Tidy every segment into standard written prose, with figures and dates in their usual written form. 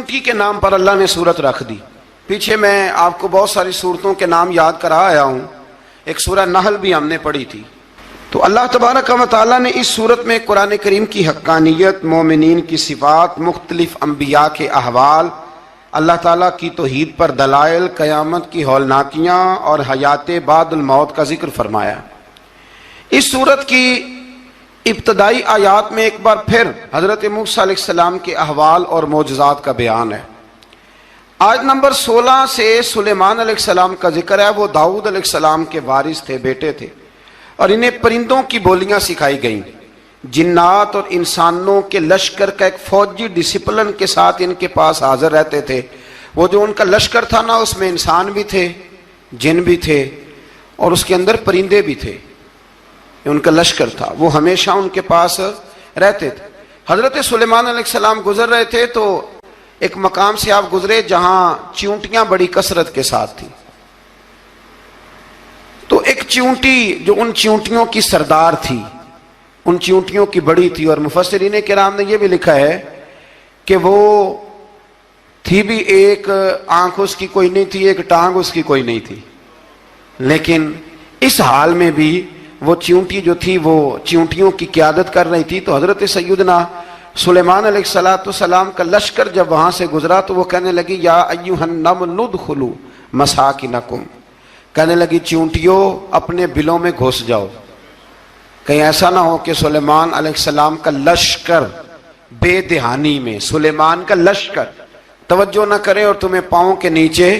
चींटी के नाम पर अल्लाह ने सूरत रख दी। पीछे मैं आपको बहुत सारी सूरतों के नाम याद करा आया हूँ। एक सूरह नहल भी हमने पढ़ी थी। तो अल्लाह तबारक व तआला ने इस सूरत में कुरान करीम की हक्कानियत, मोमिनीन की सिफ़ात, मुख्तलिफ अम्बिया के अहवाल, अल्लाह ताला की तौहीद पर दलाइल, क़यामत की हौलनाकियाँ और हयात बादुल मौत का जिक्र फरमाया। इस सूरत की इब्तदाई आयात में एक बार फिर हज़रत मूसा अलैहिस्सलाम के अहवाल और मोजज़ात का बयान है। आज नंबर 16 से सुलेमान अलैहिस्सलाम का जिक्र है। वो दाऊद अलैहिस्सलाम के वारिस थे, बेटे थे, और इन्हें परिंदों की बोलियां सिखाई गईं। जिन्नात और इंसानों के लश्कर का एक फौजी डिसिप्लिन के साथ इनके पास हाजिर रहते थे। वो जो उनका लश्कर था ना, उसमें इंसान भी थे, जिन भी थे, और उसके अंदर परिंदे भी थे। उनका लश्कर था, वो हमेशा उनके पास रहते थे। हजरत सुलेमान अलैहिस्सलाम गुजर रहे थे तो एक मकाम से आप गुजरे जहां चींटियां बड़ी कसरत के साथ थी। तो एक चींटी जो उन चींटियों की सरदार थी, उन चींटियों की बड़ी थी, और मुफस्सिरीन किराम ने यह भी लिखा है कि वो थी भी, एक आंख उसकी कोई नहीं थी, एक टांग उसकी कोई नहीं थी, लेकिन इस हाल में भी वो चींटी जो थी वो चींटियों की क़यादत कर रही थी। तो हजरत सैयदना सुलेमान अलैहिस्सलाम का लश्कर जब वहां से गुजरा तो वो कहने लगी, या अय्युहन नमल उदखुलू मसाकिनकुम, कहने लगी चींटियों अपने बिलों में घुस जाओ। कहीं ऐसा ना हो कि सुलेमान अलैहिस्सलाम का लश्कर बेदहानी में, सुलेमान का लश्कर तवज्जो ना करे और तुम्हें पांव के नीचे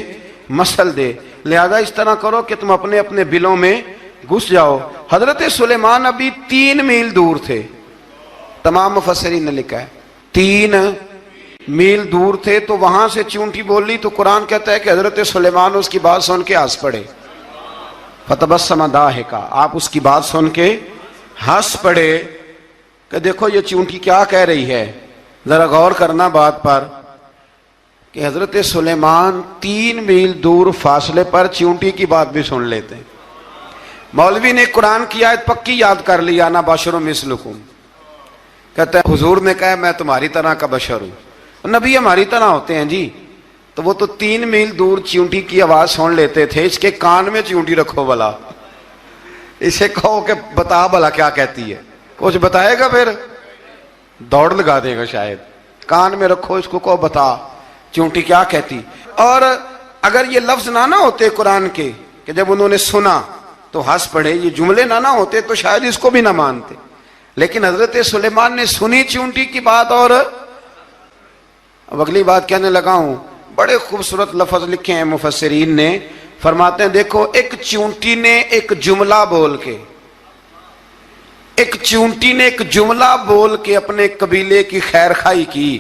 मसल दे। लिहाजा इस तरह करो कि तुम अपने अपने बिलों में घुस जाओ। हजरत सुलेमान अभी 3 मील दूर थे। तमाम मुफस्सिरीन ने लिखा है 3 मील दूर थे। तो वहां से चींटी बोली तो कुरान कहता है कि हजरत सुलेमान उसकी बात सुन के हंस पड़े। फतबस्सम दाहिका, आप उसकी बात सुन के हंस पड़े कि देखो ये चींटी क्या कह रही है। जरा गौर करना बात पर कि हजरत सुलेमान 3 मील दूर फासले पर चींटी की बात भी सुन लेते। मौलवी ने कुरान की आयत पक्की याद कर लिया, ना बशरुम मिसलुकुम, कहता है हुजूर ने कहा मैं तुम्हारी तरह का बशर हूं। नबी हमारी तरह होते हैं जी। तो वो तो 3 मील दूर चींटी की आवाज सुन लेते थे। इसके कान में चींटी रखो भला, इसे कहो कि बता भला क्या कहती है, कुछ बताएगा फिर दौड़ लगा देगा शायद। कान में रखो इसको, कहो बता चींटी क्या कहती। और अगर ये लफ्ज ना होते कुरान के कि जब उन्होंने सुना तो हंस पड़े, ये जुमले ना होते तो शायद इसको भी ना मानते। लेकिन हजरत सुलेमान ने सुनी चींटी की बात। और अब अगली बात कहने लगा हूं, बड़े खूबसूरत लफ्ज लिखे हैं मुफस्सिरीन ने। फरमाते हैं देखो, एक चींटी ने एक जुमला बोल के, एक चींटी ने एक जुमला बोल के अपने कबीले की खैर खाई की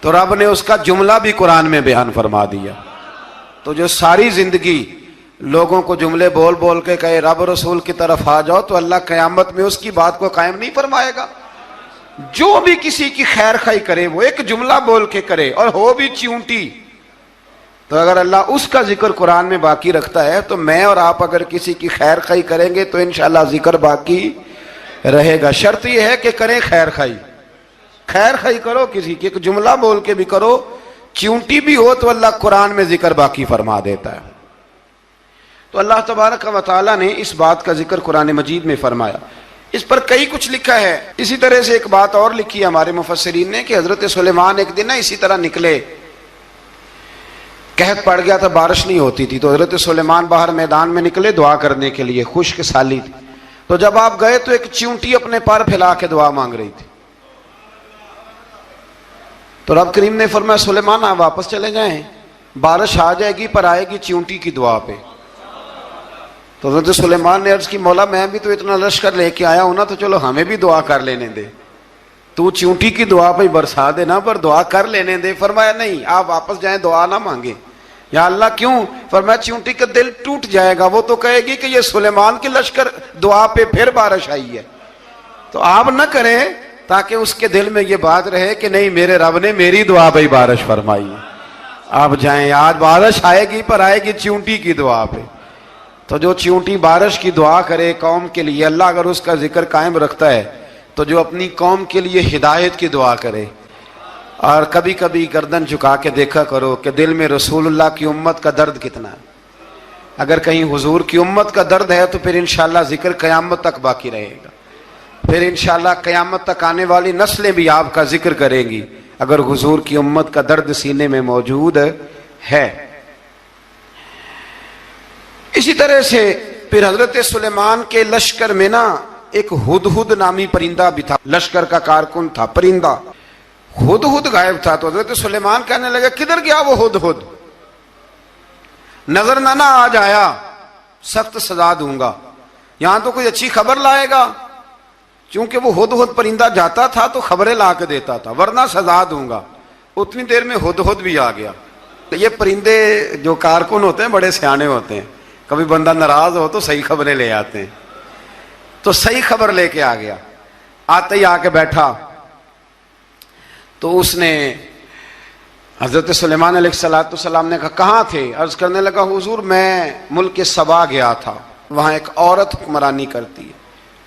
तो रब ने उसका जुमला भी कुरान में बयान फरमा दिया। तो जो सारी जिंदगी लोगों को जुमले बोल बोल के कहे रब रसूल की तरफ आ जाओ, तो अल्लाह क़यामत में उसकी बात को कायम नहीं फरमाएगा। जो भी किसी की खैर खाई करे वो एक जुमला बोल के करे, और हो भी चींटी। तो अगर अल्लाह उसका जिक्र कुरान में बाकी रखता है तो मैं और आप अगर किसी की खैर खाई करेंगे तो इंशाअल्लाह जिक्र बाकी रहेगा। शर्त यह है कि करें खैर खाई। खैर खाई करो किसी की, एक जुमला बोल के भी करो, चींटी भी हो तो अल्लाह कुरान में जिक्र बाकी फरमा देता है। तो अल्लाह तबारक व तआला ने इस बात का जिक्र कुरान मजीद में फरमाया। इस पर कई कुछ लिखा है। इसी तरह से एक बात और लिखी है हमारे मुफस्सिरीन ने कि हजरत सुलेमान एक दिन ना इसी तरह निकले, कहत पड़ गया था, बारिश नहीं होती थी। तो हजरत सुलेमान बाहर मैदान में निकले दुआ करने के लिए, खुश्क साली थी। तो जब आप गए तो एक चींटी अपने पैर फैला के दुआ मांग रही थी। तो रब करीम ने फरमाया सुलेमान आप वापस चले जाएं, बारिश आ जाएगी पर आएगी चींटी की दुआ पे। तो हज़रत सुलेमान ने अर्ज की, मौला मैं भी तो इतना लश्कर लेके आया हूं ना, तो चलो हमें भी दुआ कर लेने दे। तू चींटी की दुआ पे बरसा देना पर दुआ कर लेने दे। फरमाया नहीं, आप वापस जाएं, दुआ ना मांगे। या अल्लाह क्यों? फरमाया चींटी का दिल टूट जाएगा, वो तो कहेगी कि ये सुलेमान की लश्कर दुआ पे फिर बारिश आई है। तो आप ना करें ताकि उसके दिल में ये बात रहे कि नहीं मेरे रब ने मेरी दुआ पे बारिश फरमाई है। आप जाएं, आज बारिश आएगी पर आएगी चींटी की दुआ पे। तो जो चींटी बारिश की दुआ करे कौम के लिए, अल्लाह अगर उसका जिक्र कायम रखता है तो जो अपनी कौम के लिए हिदायत की दुआ करे, और कभी कभी गर्दन झुका के देखा करो कि दिल में रसूलुल्लाह की उम्मत का दर्द कितना है। अगर कहीं हुजूर की उम्मत का दर्द है तो फिर इंशाल्लाह जिक्र क़यामत तक बाकी रहेगा। फिर इंशाल्लाह क़यामत तक आने वाली नस्लें भी आपका जिक्र करेंगी अगर हुजूर की उम्मत का दर्द सीने में मौजूद है। इसी तरह से फिर हजरत सुलेमान के लश्कर में ना एक हुदहुद नामी परिंदा भी था, लश्कर का कारकुन था परिंदा। हुदहुद गायब था तो हजरत सुलेमान कहने लगे किधर गया वो हुदहुद, नजर ना आज आया, सख्त सजा दूंगा, यहां तो कोई अच्छी खबर लाएगा। क्योंकि वो हुदहुद परिंदा जाता था तो खबरें ला के देता था, वरना सजा दूंगा। उतनी देर में हुदहुद भी आ गया। तो ये परिंदे जो कारकुन होते हैं बड़े सियाने होते हैं, कभी बंदा नाराज हो तो सही खबरें ले आते हैं। तो सही खबर लेके आ गया, आते ही आके बैठा तो उसने हजरत सुलेमान अलैहिस्सलाम ने कहा कहाँ थे? अर्ज करने लगा हुजूर मैं मुल्क सबा गया था, वहां एक औरत हुक्मरानी करती है,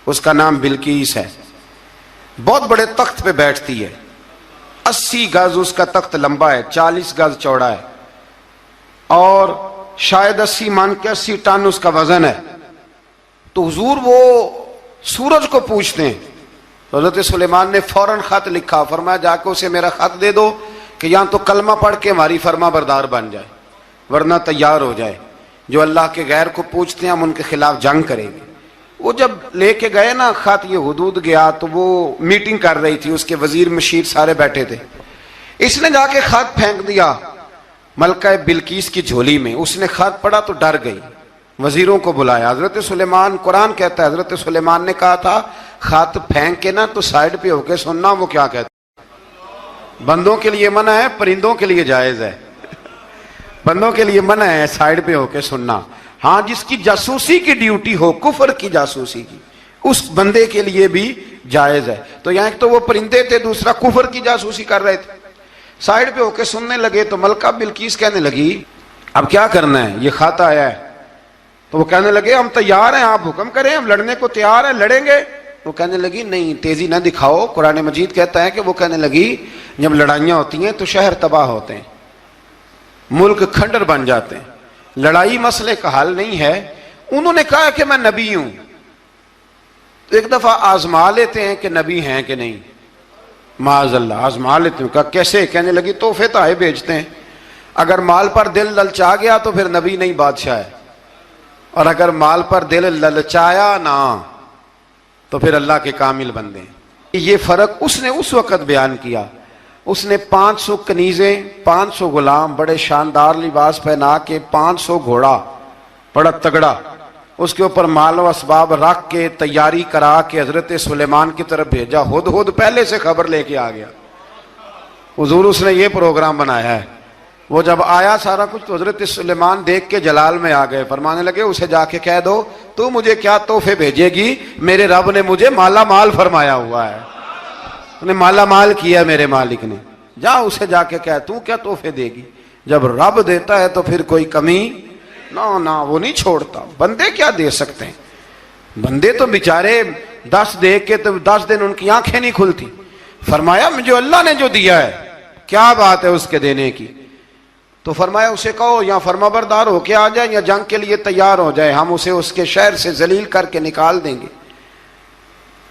उसका नाम बिल्कीस है, बहुत बड़े तख्त पे बैठती है, 80 गज उसका तख्त लंबा है, 40 गज चौड़ा है और शायद 80 मान के 80 टन उसका वजन है। तो हुजूर वो सूरज को पूछते हैं। तो हजरत सुलेमान ने फौरन खत लिखा, फरमाया जाके उसे मेरा खत दे दो कि यहां तो कलमा पढ़ के हमारी फरमा बरदार बन जाए, वरना तैयार हो जाए, जो अल्लाह के गैर को पूछते हैं हम उनके खिलाफ जंग करेंगे। वो जब लेके गए ना खत, ये हुदूद गया तो वो मीटिंग कर रही थी, उसके वजीर मशीर सारे बैठे थे। इसने जाके खत फेंक दिया मलका बिल्कीस की झोली में। उसने खत पढ़ा तो डर गई, वजीरों को बुलाया। हजरत सुलेमान, कुरान कहता है हजरत सुलेमान ने कहा था खत फेंक के ना तो साइड पे होके सुनना वो क्या कहता है। बंदों के लिए मना है, परिंदों के लिए जायज है। बंदों के लिए मना है साइड पे होके सुनना। हाँ, जिसकी जासूसी की ड्यूटी हो, कुफर की जासूसी की, उस बंदे के लिए भी जायज है। तो यहाँ एक तो वो परिंदे थे, दूसरा कुफर की जासूसी कर रहे थे। साइड पे होके सुनने लगे तो मलका बिल्कीस कहने लगी अब क्या करना है, ये खत आया है। तो वो कहने लगे हम तैयार हैं, आप हुक्म करें, हम लड़ने को तैयार हैं, लड़ेंगे। वो कहने लगी नहीं, तेजी ना दिखाओ। कुरान मजीद कहता है कि वो कहने लगी जब लड़ाइयां होती हैं तो शहर तबाह होते हैं, मुल्क खंडर बन जाते हैं, लड़ाई मसले का हल नहीं है। उन्होंने कहा कि मैं नबी हूं, तो एक दफा आजमा लेते हैं कि नबी हैं कि नहीं, माज़अल्लाह आजमा लेते हैं। कहा कैसे? कहने लगी तोहफे ताए भेजते हैं, अगर माल पर दिल ललचा गया तो फिर नबी नहीं बादशाह है, और अगर माल पर दिल ललचाया ना तो फिर अल्लाह के कामिल बंदे। ये फर्क उसने उस वक्त बयान किया। उसने 500 कनीजें, 500 गुलाम, बड़े शानदार लिबास पहना के, 500 घोड़ा बड़ा तगड़ा, उसके ऊपर माल व असबाब रख के तैयारी करा के हजरत सुलेमान की तरफ भेजा। हुदहुद पहले से खबर लेके आ गया, हुजूर उसने ये प्रोग्राम बनाया है। वो जब आया सारा कुछ तो हजरत सुलेमान देख के जलाल में आ गए, फरमाने लगे उसे जाके कह दो तू मुझे क्या तोहफे भेजेगी, मेरे रब ने मुझे माला माल फरमाया हुआ है, उन्हें माला माल किया मेरे मालिक ने, जा उसे जाके कह तू क्या तोहफे देगी। जब रब देता है तो फिर कोई कमी ना ना वो नहीं छोड़ता। बंदे क्या दे सकते हैं, बंदे तो बेचारे 10 दे के तो 10 दिन उनकी आंखें नहीं खुलती। फरमाया मुझे अल्लाह ने जो दिया है क्या बात है उसके देने की। तो फरमाया उसे कहो या फरमाबरदार होके आ जाए या जंग के लिए तैयार हो जाए, हम उसे उसके शहर से जलील करके निकाल देंगे।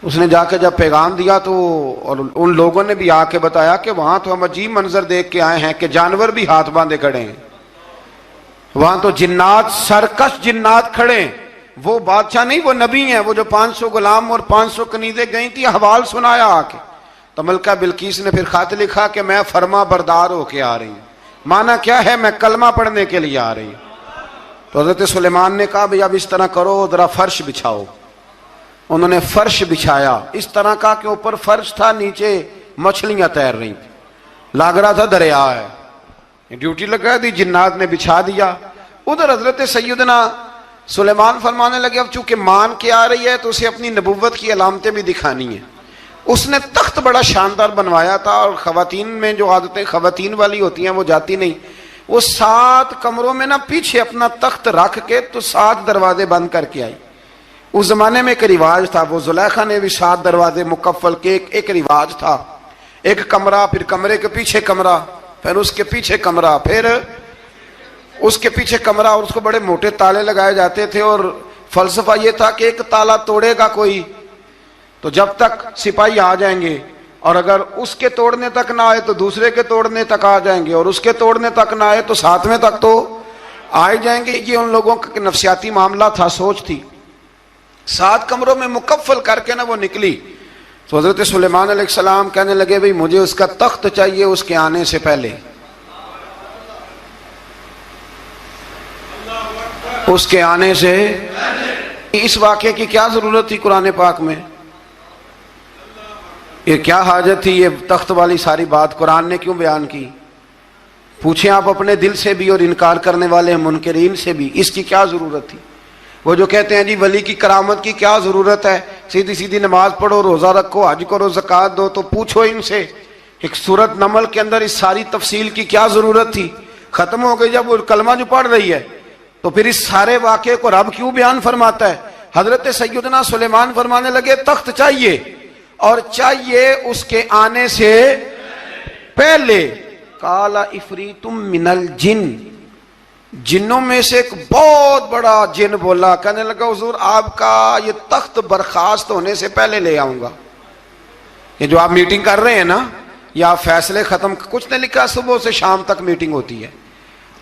उसने जाके जब पैगाम दिया तो और उन लोगों ने भी आके बताया कि वहां तो हम अजीब मंजर देख के आए हैं कि जानवर भी हाथ बांधे खड़े हैं, वहां तो जिन्नात, सरकश जिन्नात खड़े। वो बादशाह नहीं, वो नबी हैं, वो जो 500 गुलाम और 500 कनीजें गई थी, हवाल सुनाया आके। तो मलका बिल्कीस ने फिर खत लिखा कि मैं फरमा बरदार होके आ रही हूं। माना क्या है, मैं कलमा पढ़ने के लिए आ रही हूं। तो हजरत सुलेमान ने कहा भाई अब इस तरह करो, जरा फर्श बिछाओ। उन्होंने फर्श बिछाया, इस तरह का कि ऊपर फर्श था, नीचे मछलियां तैर रही थी, लग रहा था दरिया है। ड्यूटी लगा दी, जिन्नात ने बिछा दिया। उधर हजरत सैयदना सुलेमान फरमाने लगे अब चूंकि मान के आ रही है तो उसे अपनी नबुव्वत की अलामतें भी दिखानी है। उसने तख्त बड़ा शानदार बनवाया था, और खवातीन में जो आदतें खवातीन वाली होती हैं वो जाती नहीं। वो 7 कमरों में ना पीछे अपना तख्त रख के तो 7 दरवाजे बंद करके आई। उस जमाने में एक रिवाज था, वो जुलेखा ने भी 7 दरवाजे मुकफ्फल के एक रिवाज था। एक कमरा, फिर कमरे के पीछे कमरा, फिर उसके पीछे कमरा, फिर उसके पीछे कमरा, और उसको बड़े मोटे ताले लगाए जाते थे। और फलसफा यह था कि एक ताला तोड़ेगा कोई तो जब तक सिपाही आ जाएंगे, और अगर उसके तोड़ने तक ना आए तो दूसरे के तोड़ने तक आ जाएंगे, और उसके तोड़ने तक ना आए तो सातवें तक तो आ ही जाएंगे। ये उन लोगों का नफसियाती मामला था, सोच थी। 7 कमरों में मुकफ्फल करके ना वो निकली तो हजरत सुलेमान अलैहिस्सलाम कहने लगे, भाई मुझे उसका तख्त चाहिए उसके आने से पहले। उसके आने से इस वाक़े की क्या जरूरत थी कुरान पाक में? ये क्या हाजत थी ये तख्त वाली सारी बात कुरान ने क्यों बयान की? पूछें आप अपने दिल से भी और इनकार करने वाले मुनकरीन से भी, इसकी क्या जरूरत थी? वो जो कहते हैं जी वली की करामत की क्या जरूरत है, सीधी सीधी नमाज पढ़ो, रोजा रखो, हज करो, ज़कात दो, तो पूछो इनसे एक सूरत नमल के अंदर इस सारी तफसील की क्या जरूरत थी? खत्म हो गई जब वो कलमा जो पढ़ रही है, तो फिर इस सारे वाक़े को रब क्यों बयान फरमाता है? हजरत सैयदना सुलेमान फरमाने लगे तख्त चाहिए, और चाहिए उसके आने से पहले। काला इफरीतुम मिनल जिन, जिन्नों में से एक बहुत बड़ा जिन बोला, कहने लगा हुजूर आपका ये तख्त बर्खास्त होने से पहले ले आऊंगा। ये जो आप मीटिंग कर रहे हैं ना, या फैसले खत्म, कुछ ने लिखा सुबह से शाम तक मीटिंग होती है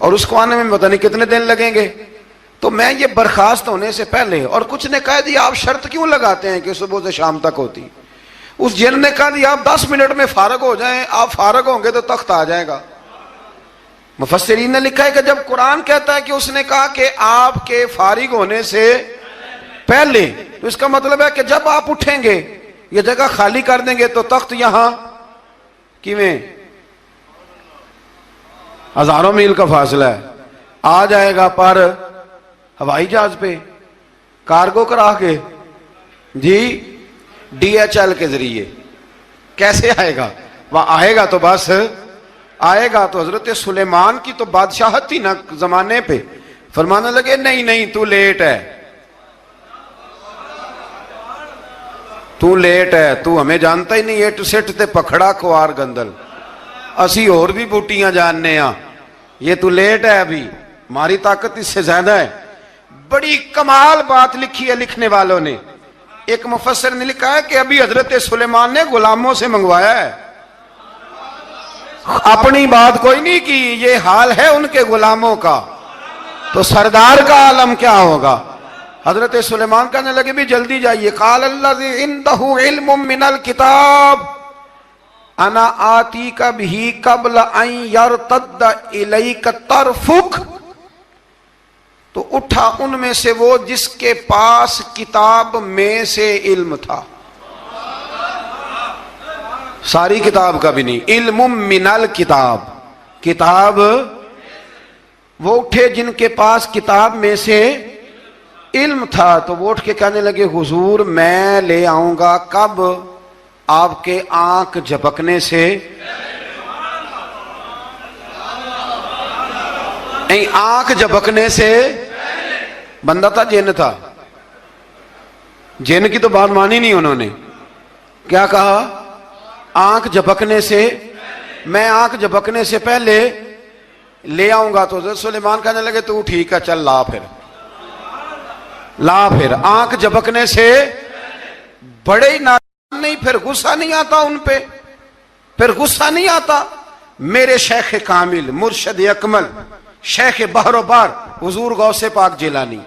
और उसको आने में पता नहीं कितने दिन लगेंगे, तो मैं ये बर्खास्त होने से पहले। और कुछ ने कह दिया आप शर्त क्यों लगाते हैं कि सुबह से शाम तक होती? उस जिन ने कहा दिया आप 10 मिनट में फारग हो जाएं, आप फारग होंगे तो तख्त आ जाएगा। मुफस्सिरीन ने लिखा है कि जब कुरान कहता है कि उसने कहा कि आपके फारिग होने से पहले, तो इसका मतलब है कि जब आप उठेंगे, ये जगह खाली कर देंगे तो तख्त यहां किवें, हजारों मील का फासला है, आ जाएगा। पर हवाई जहाज पे कार्गो करा के जी DHL के जरिए कैसे आएगा? वह आएगा तो बस आएगा। तो हजरत सुलेमान की तो बादशाहत थी ना जमाने पे, फरमाने लगे नहीं नहीं तू लेट है, तू लेट है, तू हमें जानता ही नहीं, एट सेट ते पखड़ा कुआर गंदल, असी और भी बूटियां जानने आ, ये तू लेट है, अभी हमारी ताकत इससे ज्यादा है। बड़ी कमाल बात लिखी है लिखने वालों ने। एक मुफस्सिर ने लिखा है कि अभी हजरत सुलेमान ने गुलामों से मंगवाया है, अपनी बात कोई नहीं की, ये हाल है उनके गुलामों का, तो सरदार का आलम क्या होगा? हजरत सुलेमान कहने लगे भी जल्दी जाइए। काल अल्लज़ी इंदहु इल्मुम मिनल किताब अना आती कभी कबल अन यरतद्द इलैका तरफुक, तो उठा उनमें से वो जिसके पास किताब में से इल्म था, सारी किताब का भी नहीं, इल्मुम मिनल किताब, किताब वो उठे जिनके पास किताब में से इल्म था। तो वो उठ के कहने लगे हुजूर मैं ले आऊंगा कब? आपके आंख झपकने से, नहीं आंख झपकने से, बंदा था जिन था, जिन की तो बात मानी नहीं उन्होंने, क्या कहा? आंख झपकने से, मैं आंख झपकने से पहले ले आऊंगा। तो हज़रत सुलेमान कहने लगे तू ठीक है चल ला, फिर ला, फिर आंख झपकने से बड़े ही ना, नहीं फिर गुस्सा नहीं आता उन पे, फिर गुस्सा नहीं आता। मेरे शेख कामिल मुर्शद अकमल शेख बहरोबार हुजूर गौसे पाक जिलानी,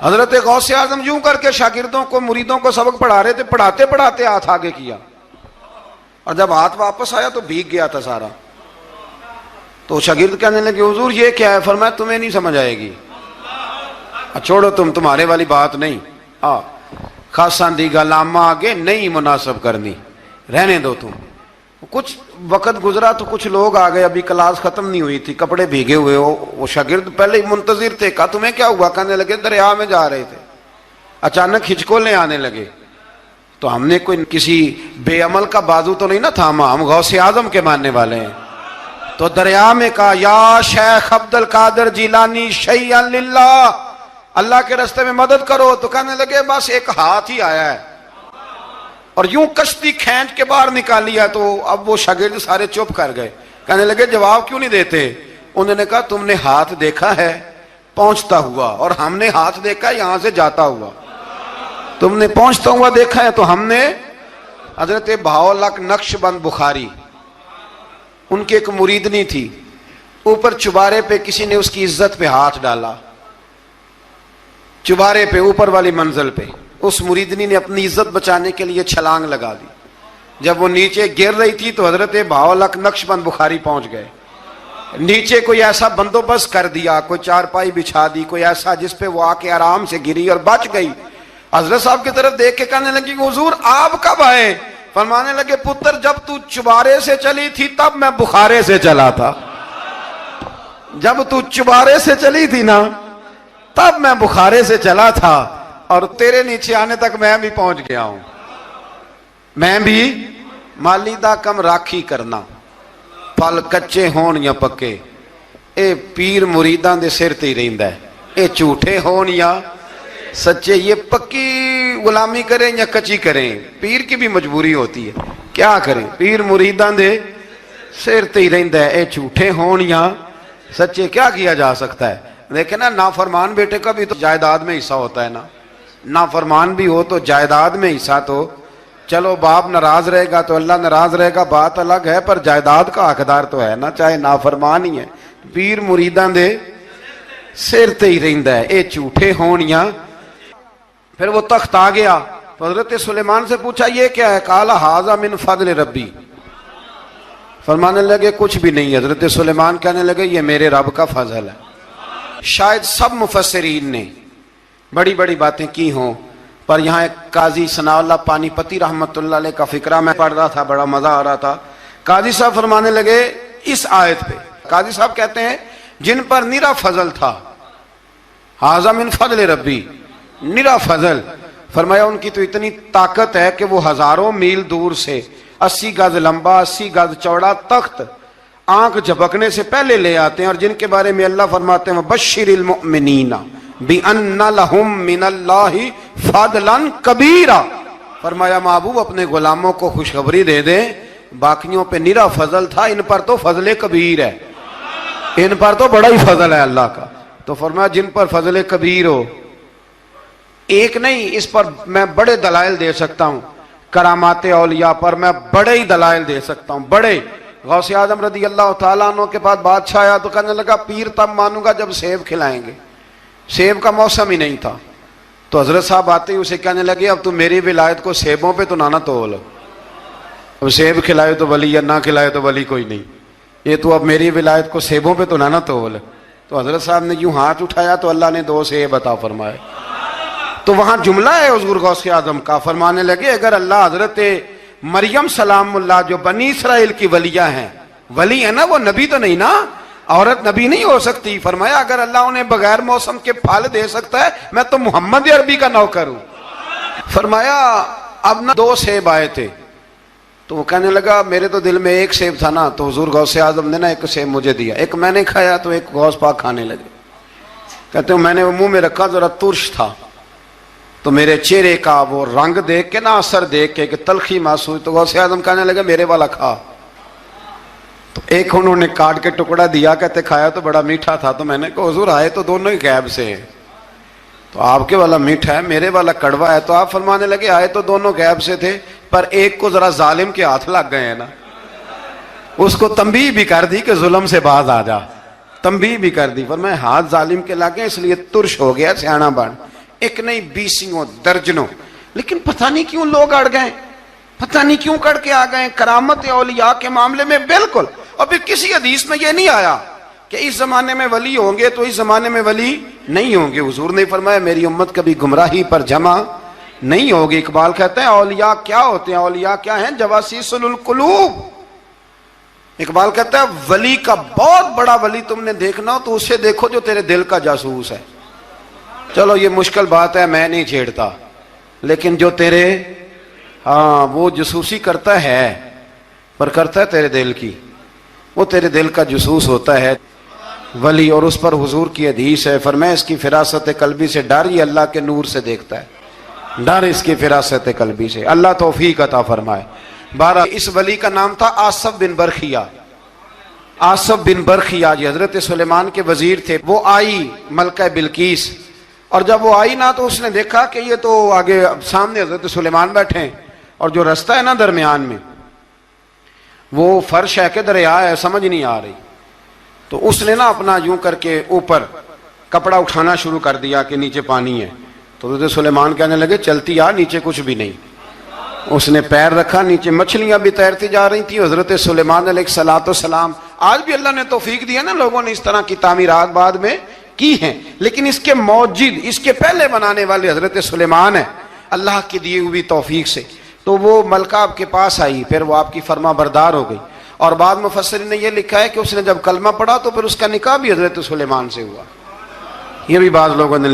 हजरत गौसे आजम यूं करके शागिर्दों को मुरीदों को सबक पढ़ा रहे थे, पढ़ाते पढ़ाते हाथ आगे किया, और जब हाथ वापस आया तो भीग गया था सारा। तो शागिर्द कहने लगे हुजूर ये क्या है? फरमाया तुम्हें नहीं समझ आएगी, छोड़ो तुम्हारे वाली बात नहीं, खासा दी गलामा आगे नहीं मुनासब करनी, रहने दो तुम। कुछ वक्त गुजरा तो कुछ लोग आ गए, अभी क्लास खत्म नहीं हुई थी, कपड़े भीगे हुए हो, वो शागिर्द पहले ही मुंतजिर थे। कहा तुम्हें क्या हुआ? कहने लगे दरिया में जा रहे थे, अचानक हिचकोले आने लगे, तो हमने कोई किसी बेअमल का बाजू तो नहीं ना थामा, हम गौसे आजम के मानने वाले हैं। तो दरिया में कहा या शेख अब्दुल कादिर जिलानी शैय्यन लिल्लाह, अल्लाह के रास्ते में मदद करो। तो कहने लगे बस एक हाथ ही आया है, और यूं कश्ती खींच के बाहर निकालिया। तो अब वो शागिर्द सारे चुप कर गए, कहने लगे जवाब क्यों नहीं देते। उन्होंने कहा तुमने हाथ देखा है पहुंचता हुआ, और हमने हाथ देखा यहां से जाता हुआ। तुमने पहुंचता हुआ देखा है, तो हमने हजरत बहाउल्लाह नक्शबंद बुखारी, उनकी एक मुरीदनी थी, ऊपर चुबारे पे किसी ने उसकी इज्जत पे हाथ डाला, चुबारे पे ऊपर वाली मंजिल पे। उस मुरीदनी ने अपनी इज्जत बचाने के लिए छलांग लगा दी। जब वो नीचे गिर रही थी तो हजरत बहाउल्लाह नक्शबंद बुखारी पहुंच गए। नीचे कोई ऐसा बंदोबस्त कर दिया, कोई चारपाई बिछा दी, कोई ऐसा जिसपे वो आके आराम से गिरी और बच गई। हजरत साहब की तरफ देख के कहने लगी हुजूर आप कब आए। फरमाने लगे पुत्र जब तू चुबारे से चली थी तब मैं बुखारे से चला था। जब तू चुबारे से चली थी ना तब मैं बुखारे से चला था, और तेरे नीचे आने तक मैं भी पहुंच गया हूं। मैं भी मालीदा कम राखी करना, फल कच्चे होण या पक्के, ये पीर मुरीदां दे सिर ते ही रहिंदा है। ये झूठे होण या सच्चे, ये पक्की गुलामी करें या कच्ची करें, पीर की भी मजबूरी होती है, क्या करें। पीर मुरीदां दे सिर ते ही रहिंदा है, ये झूठे होण या सच्चे, क्या किया जा सकता है। देखे ना, नाफरमान बेटे का भी तो जायदाद में हिस्सा होता है ना। नाफरमान भी हो तो जायदाद में हिस्सा, तो चलो बाप नाराज रहेगा तो अल्लाह नाराज रहेगा, बात अलग है, पर जायदाद का हकदार तो है ना, चाहे नाफरमान ही है। पीर मुरीदां दे सिर ते ही रहिंदा है, ये झूठे होण या। फिर वो तख्त आ गया तो हजरत सुलेमान से पूछा ये क्या है। काला हाजा मिन फजल रब्बी। फरमाने लगे कुछ भी नहीं। हजरत सुलेमान कहने लगे ये मेरे रब का फजल है। शायद सब मुफस्सिरीन ने बड़ी बड़ी बातें की हों, पर यहाँ एक काजी सनाउल्लाह पानीपती रहमतुल्लाह अलैह का फिक्रा मैं पढ़ रहा था, बड़ा मजा आ रहा था। काजी साहब फरमाने लगे इस आयत पे, काजी साहब कहते हैं जिन पर निरा फजल था, हाजा मिन फजल रब्बी, निरा फजल, फरमाया उनकी तो इतनी ताकत है कि वो हजारों मील दूर से 80 गज लंबा 80 गज चौड़ा तख्त आंख झपकने से पहले ले आते हैं। और जिनके बारे में अल्लाह फरमाते हैं बश्शिरिल मुमिनीना बिअन्ना लहुम मिनल्लाहि फदलन कबीरा। फरमाया महबूब अपने गुलामों को खुशखबरी दे दे, बाकियों पे निरा फजल था, इन पर तो फजले कबीर है, इन पर तो बड़ा ही फजल है अल्लाह का। तो फरमाया जिन पर फजले कबीर हो, एक नहीं, इस पर मैं बड़े दलाइल दे सकता हूं, करामाते औलिया पर मैं बड़े ही दलाइल दे सकता हूं, बड़े। गौसे आजम रदी अल्लाह तआला अन्हु के पास बादशाह आया तो कहने लगा पीर तब मानूंगा जब सेब खिलाएंगे। सेब का मौसम ही नहीं था। तो हजरत साहब आते ही उसे कहने लगे अब तू मेरी विलायत को सेबों पे तो ना तोल, अब सेब खिलाए तो वली या ना खिलाए तो वली कोई नहीं, ये तो अब मेरी विलायत को सेबों पे तो ना तोल। तो हजरत साहब ने यूं हाथ उठाया तो अल्लाह ने 2 सेब अता फरमाए। तो वहां जुमला है हुजूर गौसे आजम का, फरमाने लगे अगर अल्लाह हजरत मरियम सलामुल्लाह जो बनी इसराइल की वलिया हैं, वली है ना, वो नबी तो नहीं ना, औरत नबी नहीं हो सकती। फरमाया अगर अल्लाह उन्हें बगैर मौसम के फल दे सकता है, मैं तो मोहम्मद अरबी का नौकर हूं। फरमाया अब ना 2 सेब आए थे। तो वो कहने लगा मेरे तो दिल में एक सेब था ना, तो हुजूर गौसे आजम ने ना एक सेब मुझे दिया, एक मैंने खाया तो एक गौस पाक खाने लगे। कहते हो मैंने वो मुंह में रखा, जरा तुर्श था, तो मेरे चेहरे का वो रंग देख के ना, असर देख के तलखी महसूस, तो गौसे आजम कहने लगे मेरे वाला खा। तो एक उन्होंने काट के टुकड़ा दिया, कहते खाया तो बड़ा मीठा था। तो मैंने कहा हुजूर आए तो दोनों ही गैब से हैं, तो आपके वाला मीठा है मेरे वाला कड़वा है। तो आप फरमाने लगे आए तो दोनों गैब से थे, पर एक को जरा जालिम के हाथ लग गए हैं ना, उसको तंबीह भी कर दी कि जुल्म से बाज आ जा, तंबीह भी कर दी। पर मैं हाथ जालिम के लगे इसलिए तुर्श हो गया, सियाना बन। एक नहीं 20 दर्जनों, लेकिन पता नहीं क्यों लोग अड़ गए, पता नहीं क्यों कड़ के आ गए करामत औलिया के मामले में। बिल्कुल, और फिर किसी हदीस में यह नहीं आया कि इस जमाने में वली होंगे तो इस जमाने में वली नहीं होंगे। हुजूर ने फरमाया मेरी उम्मत कभी गुमराही पर जमा नहीं होगी। इकबाल कहते हैं औलिया क्या होते हैं, औलिया क्या हैं, जवासीसुल कुलूब। इकबाल कहता है वली का बहुत बड़ा वली तुमने देखना हो तो उसे देखो जो तेरे दिल का जासूस है। चलो ये मुश्किल बात है, मैं नहीं छेड़ता, लेकिन जो तेरे हाँ वो जासूसी करता है, पर करता है तेरे दिल की, वो तेरे दिल का जासूस होता है वली। और उस पर हुजूर की हदीस है, फरमाया इसकी फिरासत कल्बी से डर, ये अल्लाह के नूर से देखता है। डर इसकी फिरासत कल्बी से। अल्लाह तौफीक अता फरमाए। 12 इस वली का नाम था आसफ बिन बरखिया। आसफ बिन बरखिया जी हजरत सुलेमान के वजीर थे। वो आई मलका बिल्कीस, और जब वो आई ना तो उसने देखा कि ये तो आगे सामने हजरत सुलेमान बैठे हैं, और जो रास्ता है ना दरमियान में वो फर्श है कि दरिया है समझ नहीं आ रही। तो उसने ना अपना यूं करके ऊपर कपड़ा उठाना शुरू कर दिया कि नीचे पानी है। तो हजरत सुलेमान कहने लगे चलती आ, नीचे कुछ भी नहीं। उसने पैर रखा, नीचे मछलियां भी तैरती जा रही थी। हजरत सुलेमान अलैहिस्सलाम, आज भी अल्लाह ने तौफीक दिया ना, लोगों ने इस तरह की तामीरात बाद में की हैं, लेकिन इसके मौजिद, इसके पहले बनाने वाले हजरत सुलेमान है अल्लाह की दी हुई तौफीक से। तो वो मलका आपके पास आई, फिर वो आपकी फरमा बरदार हो गई। और बाद मुफस्सिरीन ने यह लिखा है कि उसने जब कलमा पढ़ा तो फिर उसका निकाह भी हजरत सुलेमान से हुआ। ये भी बाद लोगों ने